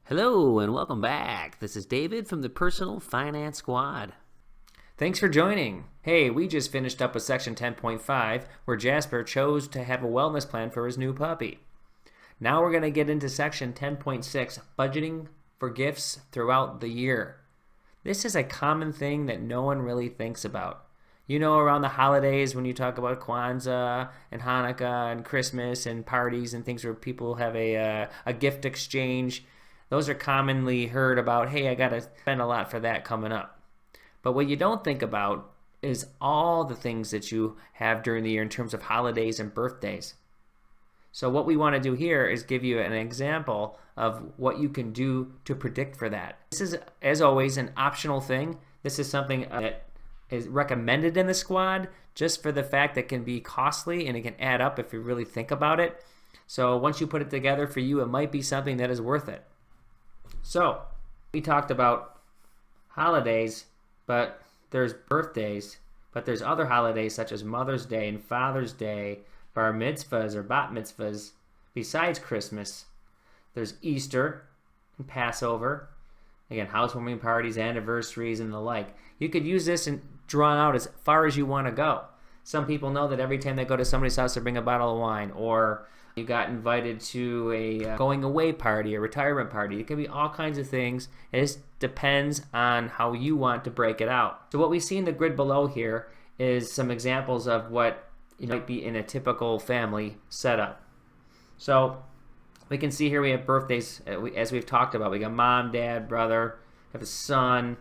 Hello and welcome back. This is David from the Personal Finance Squad. Thanks for joining. Hey, we just finished up with section 10.5 where Jasper chose to have a wellness plan for his new puppy. Now we're going to get into section 10.6, budgeting for gifts throughout the year. This is a common thing that no one really thinks about. You know, around the holidays when you talk about Kwanzaa and Hanukkah and Christmas and parties and things where people have a gift exchange, those are commonly heard about, hey, I got to spend a lot for that coming up. But what you don't think about is all the things that you have during the year in terms of holidays and birthdays. So what we want to do here is give you an example of what you can do to predict for that. This is, as always, an optional thing. This is something that is recommended in the squad just for the fact that it can be costly and it can add up if you really think about it. So once you put it together for you, it might be something that is worth it. So, we talked about holidays, but there's birthdays, but there's other holidays such as Mother's Day and Father's Day, bar mitzvahs or bat mitzvahs, besides Christmas. There's Easter and Passover, again, housewarming parties, anniversaries, and the like. You could use this and draw it out as far as you want to go. Some people know that every time they go to somebody's house, they bring a bottle of wine, or you got invited to a going away party, a retirement party. It can be all kinds of things. It just depends on how you want to break it out. So what we see in the grid below here is some examples of what might be in a typical family setup. So we can see here we have birthdays, as we've talked about. We got mom, dad, brother, have a son.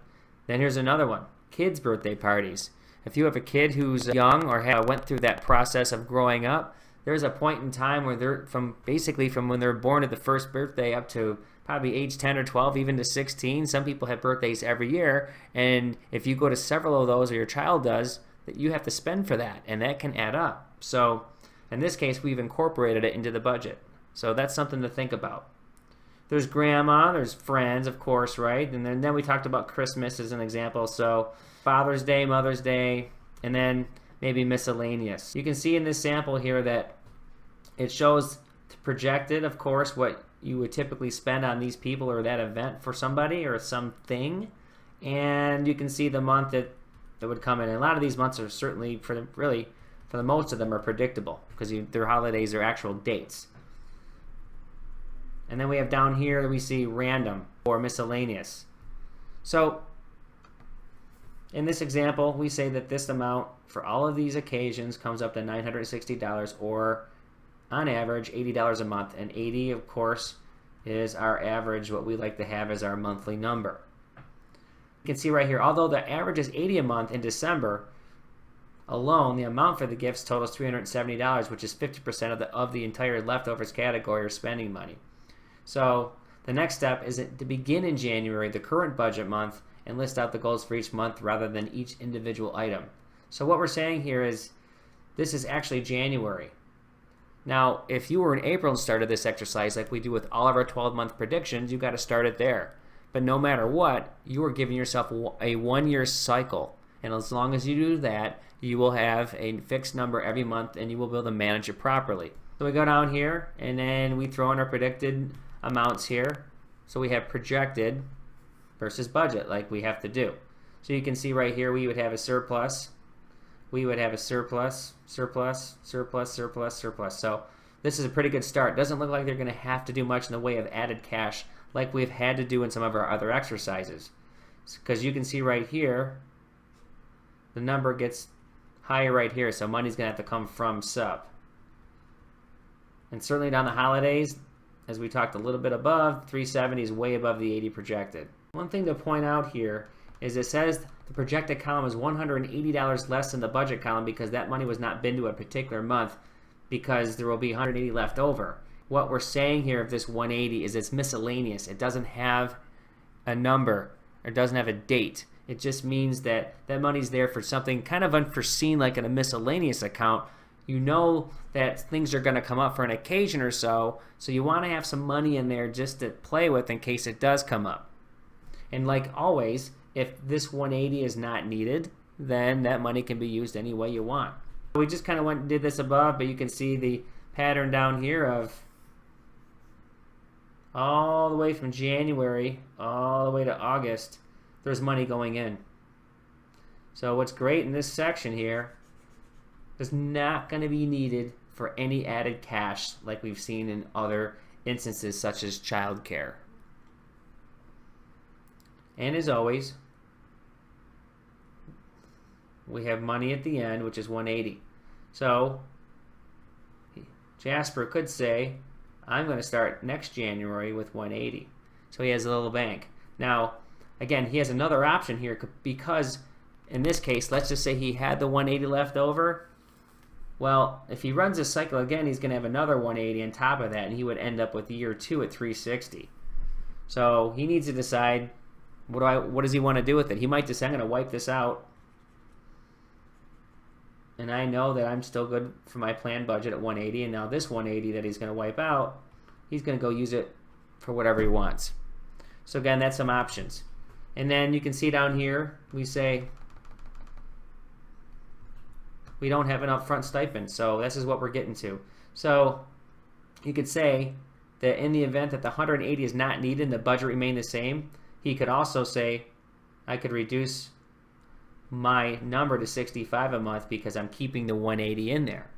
Then here's another one, kids' birthday parties. If you have a kid who's young or went through that process of growing up, there's a point in time where they're from when they're born to the first birthday up to probably age 10 or 12, even to 16. Some people have birthdays every year, and if you go to several of those, or your child does, that you have to spend for that, and that can add up. So in this case, we've incorporated it into the budget. So that's something to think about. There's grandma, there's friends, of course, right? And then we talked about Christmas as an example. So Father's Day, Mother's Day, and then maybe miscellaneous. You can see in this sample here that it shows projected, of course, what you would typically spend on these people or that event for somebody or something. And you can see the month that would come in. And a lot of these months are certainly, for the most of them, are predictable because their holidays are actual dates. And then we have down here, we see random or miscellaneous. So in this example, we say that this amount for all of these occasions comes up to $960, or on average $80 a month. And 80, of course, is our average, what we like to have as our monthly number. You can see right here, although the average is 80 a month in December alone, the amount for the gifts totals $370, which is 50% of the entire leftovers category or spending money. So the next step is to begin in January, the current budget month, and list out the goals for each month rather than each individual item. So what we're saying here is this is actually January. Now, if you were in April and started this exercise like we do with all of our 12-month predictions, you've got to start it there. But no matter what, you are giving yourself a one-year cycle. And as long as you do that, you will have a fixed number every month and you will be able to manage it properly. So we go down here and then we throw in our predicted amounts here. So we have projected versus budget like we have to do. So you can see right here we would have a surplus. We would have a surplus, surplus, surplus, surplus, surplus. So this is a pretty good start. Doesn't look like they're going to have to do much in the way of added cash like we've had to do in some of our other exercises. Because you can see right here, the number gets higher right here. So money's going to have to come from sub. And certainly down the holidays, as we talked a little bit above, 370 is way above the 80 projected. One thing to point out here is it says the projected column is $180 less than the budget column because that money was not been to a particular month because there will be 180 left over. What we're saying here of this 180 is it's miscellaneous. It doesn't have a number or doesn't have a date. It just means that that money's there for something kind of unforeseen like in a miscellaneous account. You know that things are going to come up for an occasion or so you want to have some money in there just to play with in case it does come up. And like always, if this 180 is not needed, then that money can be used any way you want. We just kind of did this above, but you can see the pattern down here of all the way from January all the way to August, there's money going in. So what's great in this section here is not going to be needed for any added cash like we've seen in other instances such as childcare. And as always, we have money at the end, which is 180. So Jasper could say, I'm going to start next January with 180. So he has a little bank. Now, again, he has another option here because in this case, let's just say he had the 180 left over. Well, if he runs this cycle again, he's going to have another 180 on top of that, and he would end up with year 2 at 360. So he needs to decide, what does he want to do with it? He might just say, I'm going to wipe this out, and I know that I'm still good for my planned budget at 180, and now this 180 that he's going to wipe out, he's going to go use it for whatever he wants. So again, that's some options. And then you can see down here, we say we don't have an upfront stipend, so this is what we're getting to. So you could say that in the event that the 180 is not needed and the budget remained the same, he could also say, I could reduce my number to 65 a month because I'm keeping the 180 in there.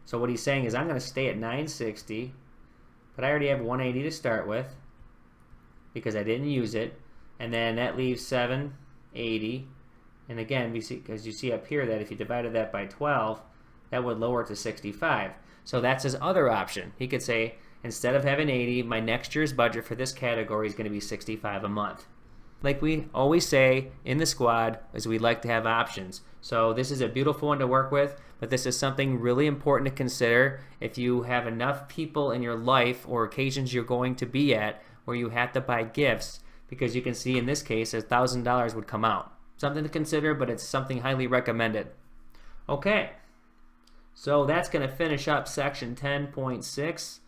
So what he's saying is, I'm going to stay at 960, but I already have 180 to start with because I didn't use it, and then that leaves 780. And again, we see, because you see up here that if you divided that by 12, that would lower it to 65. So that's his other option. He could say, instead of having 80, my next year's budget for this category is going to be 65 a month. Like we always say in the squad, is we like to have options. So this is a beautiful one to work with, but this is something really important to consider if you have enough people in your life or occasions you're going to be at where you have to buy gifts, because you can see in this case $1,000 would come out. Something to consider, but it's something highly recommended. Okay, so that's going to finish up section 10.6,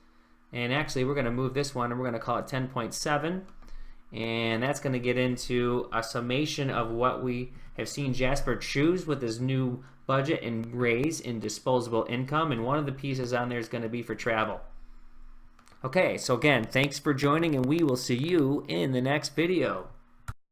and actually we're going to move this one and we're going to call it 10.7, and that's going to get into a summation of what we have seen Jasper choose with his new budget and raise in disposable income, and one of the pieces on there is going to be for travel. Okay, so again, thanks for joining, and we will see you in the next video.